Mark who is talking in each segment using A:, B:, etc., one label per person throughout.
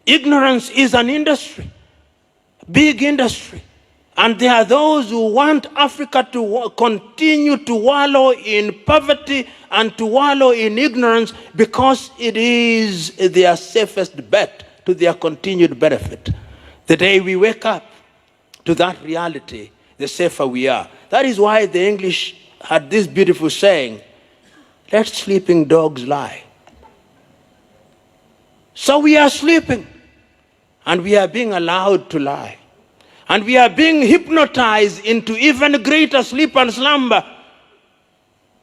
A: Ignorance is an industry, big industry. And there are those who want Africa to continue to wallow in poverty and to wallow in ignorance because it is their safest bet to their continued benefit. The day we wake up to that reality, the safer we are. That is why the English had this beautiful saying, let sleeping dogs lie. So we are sleeping, and we are being allowed to lie. And we are being hypnotized into even greater sleep and slumber,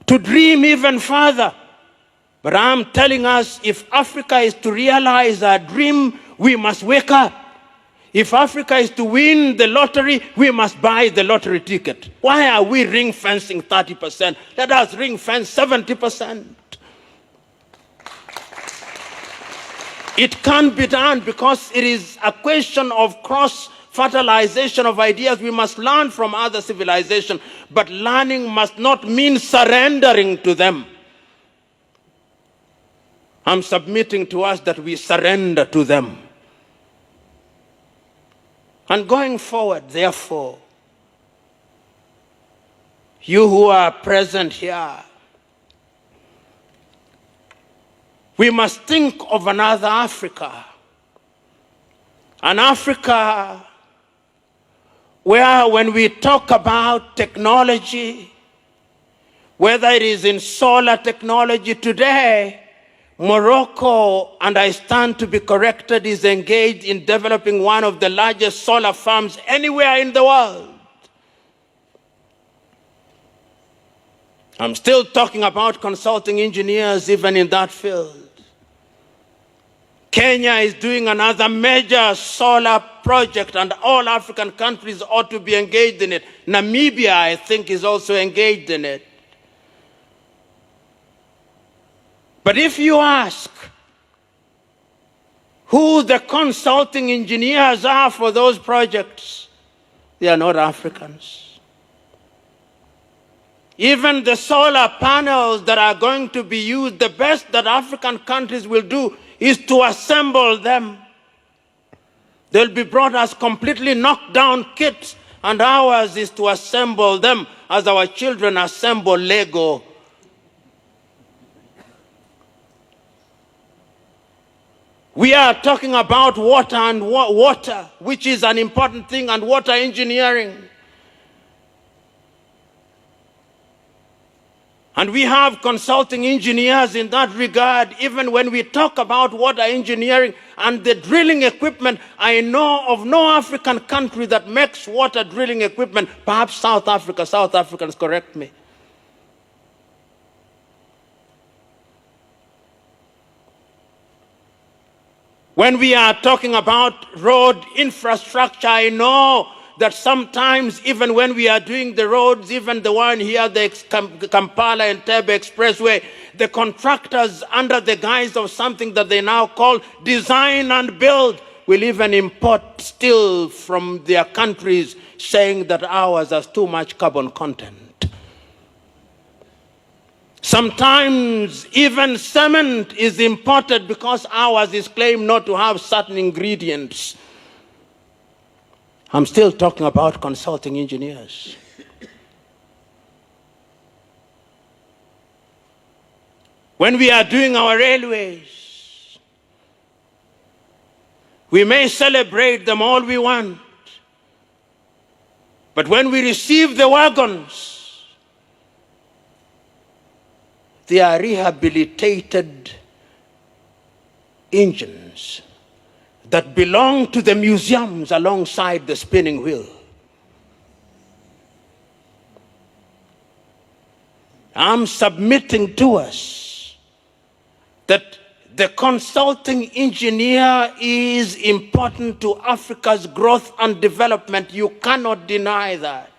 A: to dream even further. But I'm telling us, if Africa is to realize our dream, we must wake up. If Africa is to win the lottery, we must buy the lottery ticket. Why are we ring fencing 30%? Let us ring fence 70%. It can't be done because it is a question of cross-fertilization of ideas. We must learn from other civilizations, but learning must not mean surrendering to them. I'm submitting to us that we surrender to them. And going forward, therefore, you who are present here, we must think of another Africa. An Africa where when we talk about technology, whether it is in solar technology today, Morocco, and I stand to be corrected, is engaged in developing one of the largest solar farms anywhere in the world. I'm still talking about consulting engineers even in that field. Kenya is doing another major solar project, and all African countries ought to be engaged in it. Namibia, I think, is also engaged in it. But if you ask who the consulting engineers are for those projects, they are not Africans. Even the solar panels that are going to be used, the best that African countries will do is to assemble them. They'll be brought as completely knocked down kits, and ours is to assemble them as our children assemble Lego. We are talking about water and water, which is an important thing, and water engineering. And we have consulting engineers in that regard. Even when we talk about water engineering and the drilling equipment, I know of no African country that makes water drilling equipment. Perhaps South Africa. South Africans correct me. When we are talking about road infrastructure, I know that sometimes even when we are doing the roads, even the one here, the Kampala and Entebbe Expressway, the contractors, under the guise of something that they now call design and build, will even import steel from their countries, saying that ours has too much carbon content. Sometimes even cement is imported because ours is claimed not to have certain ingredients. I'm still talking about consulting engineers. When we are doing our railways, we may celebrate them all we want, but when we receive the wagons, they are rehabilitated engines that belong to the museums alongside the spinning wheel. I'm submitting to us that the consulting engineer is important to Africa's growth and development. You cannot deny that.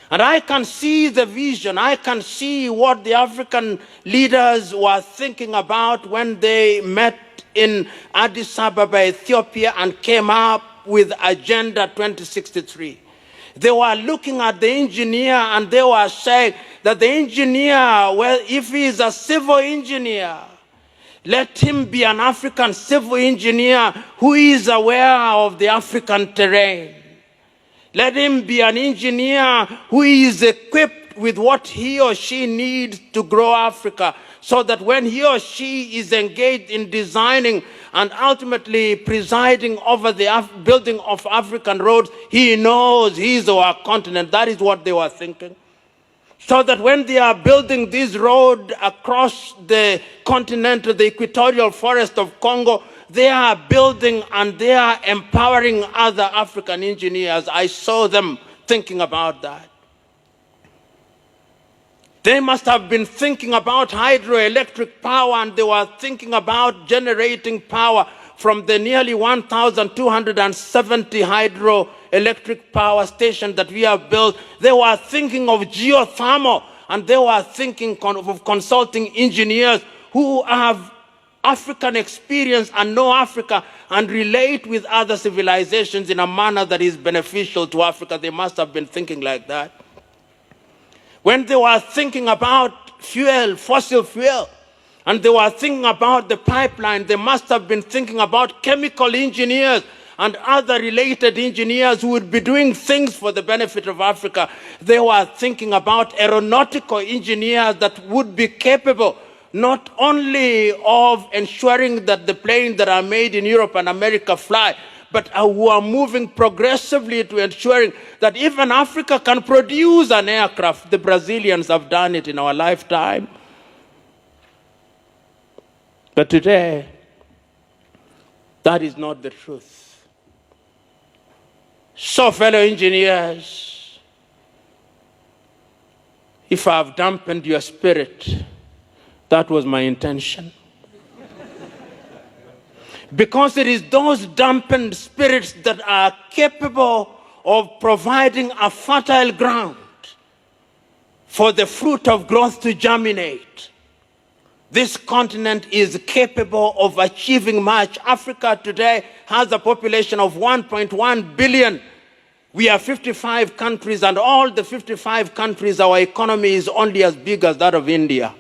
A: And I can see the vision. I can see what the African leaders were thinking about when they met in Addis Ababa, Ethiopia, and came up with Agenda 2063. They were looking at the engineer and they were saying that the engineer, well, if he is a civil engineer, Let him be an African civil engineer who is aware of the African terrain. Let him be an engineer who is equipped with what he or she needs to grow Africa, so that when he or she is engaged in designing and ultimately presiding over the building of African roads, he knows his or her continent. That is what they were thinking. So that when they are building this road across the continent, the equatorial forest of Congo, they are building and they are empowering other African engineers. I saw them thinking about that. They must have been thinking about hydroelectric power, and they were thinking about generating power from the nearly 1,270 hydroelectric power stations that we have built. They were thinking of geothermal, and they were thinking of consulting engineers who have African experience and know Africa and relate with other civilizations in a manner that is beneficial to Africa. They must have been thinking like that. When they were thinking about fuel, fossil fuel, and they were thinking about the pipeline, they must have been thinking about chemical engineers and other related engineers who would be doing things for the benefit of Africa. They were thinking about aeronautical engineers that would be capable not only of ensuring that the planes that are made in Europe and America fly, but who are moving progressively to ensuring that even Africa can produce an aircraft. The Brazilians have done it in our lifetime. But today, that is not the truth. So, fellow engineers, if I have dampened your spirit, that was my intention. Because it is those dampened spirits that are capable of providing a fertile ground for the fruit of growth to germinate. This continent is capable of achieving much. Africa today has a population of 1.1 billion. We are 55 countries, and all the 55 countries, our economy is only as big as that of India.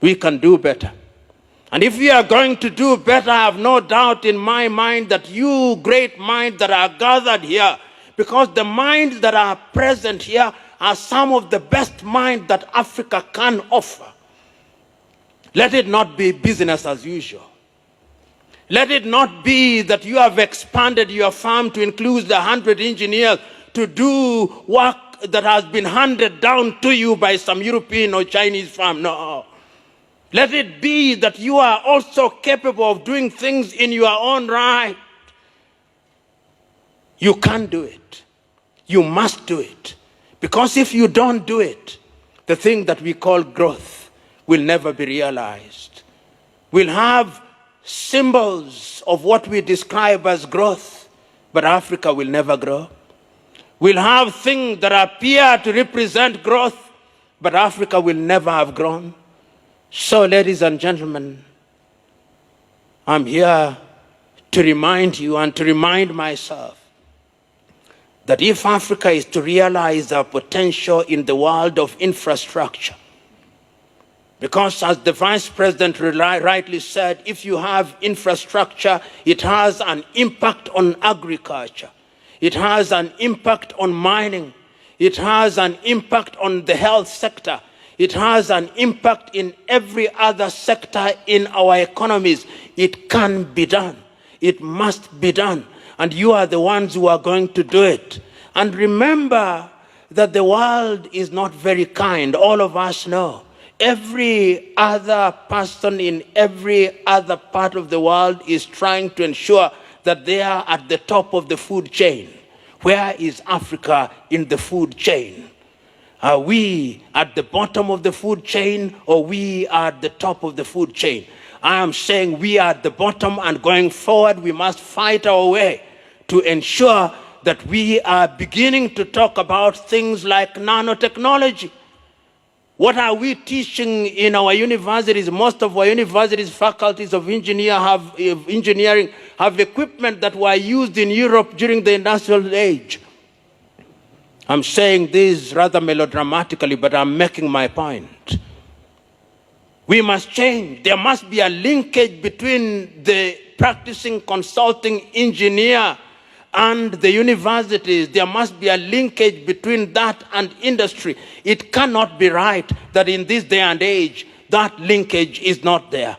A: We can do better. And if we are going to do better, I have no doubt in my mind that you great minds that are gathered here, because the minds that are present here are some of the best minds that Africa can offer. Let it not be business as usual. Let it not be that you have expanded your firm to include 100 engineers to do work that has been handed down to you by some European or Chinese firm. No. Let it be that you are also capable of doing things in your own right. You can do it. You must do it. Because if you don't do it, the thing that we call growth will never be realized. We'll have symbols of what we describe as growth, but Africa will never grow. We'll have things that appear to represent growth, but Africa will never have grown. So, ladies and gentlemen, I'm here to remind you and to remind myself that if Africa is to realize our potential in the world of infrastructure, because as the Vice President rightly said, if you have infrastructure, it has an impact on agriculture, it has an impact on mining, it has an impact on the health sector, it has an impact in every other sector in our economies. It can be done. It must be done. And you are the ones who are going to do it. And remember that the world is not very kind. All of us know. Every other person in every other part of the world is trying to ensure that they are at the top of the food chain. Where is Africa in the food chain? Are we at the bottom of the food chain, or we are at the top of the food chain? I am saying we are at the bottom, and going forward we must fight our way to ensure that we are beginning to talk about things like nanotechnology. What are we teaching in our universities? Most of our universities, faculties of engineering have equipment that were used in Europe during the industrial age. I'm saying this rather melodramatically, but I'm making my point. We must change. There must be a linkage between the practicing consulting engineer and the universities. There must be a linkage between that and industry. It cannot be right that in this day and age, that linkage is not there.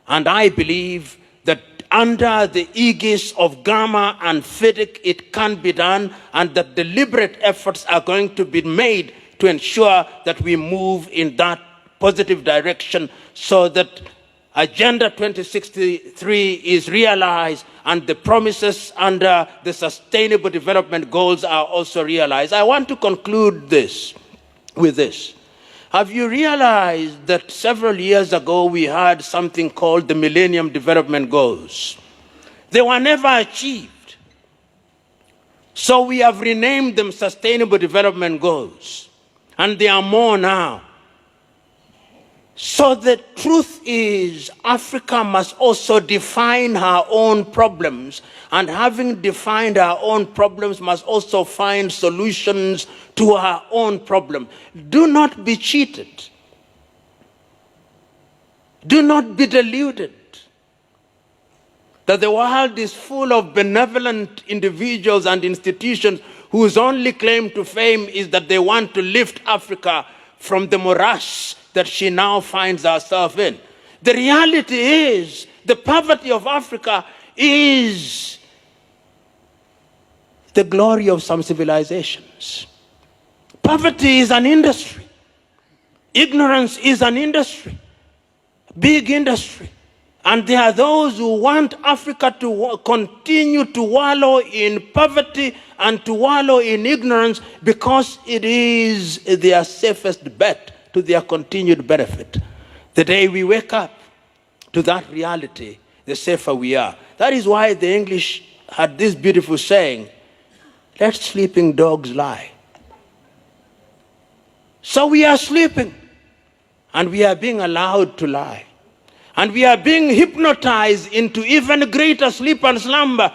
A: And I believe that under the aegis of Gamma and FIDIC, it can be done, and that deliberate efforts are going to be made to ensure that we move in that positive direction so that Agenda 2063 is realized and the promises under the Sustainable Development Goals are also realized. I want to conclude with this. Have you realized that several years ago we had something called the Millennium Development Goals? They were never achieved. So we have renamed them Sustainable Development Goals. And there are more now. So the truth is, Africa must also define her own problems, and having defined her own problems, must also find solutions to her own problem. Do not be cheated. Do not be deluded that the world is full of benevolent individuals and institutions whose only claim to fame is that they want to lift Africa from the morass that she now finds herself in. The reality is, the poverty of Africa is the glory of some civilizations. Poverty is an industry. Ignorance is an industry, big industry. And there are those who want Africa to continue to wallow in poverty and to wallow in ignorance because it is their safest bet to their continued benefit. The day we wake up to that reality, the safer we are. That is why the English had this beautiful saying, let sleeping dogs lie. So we are sleeping, and we are being allowed to lie. And we are being hypnotized into even greater sleep and slumber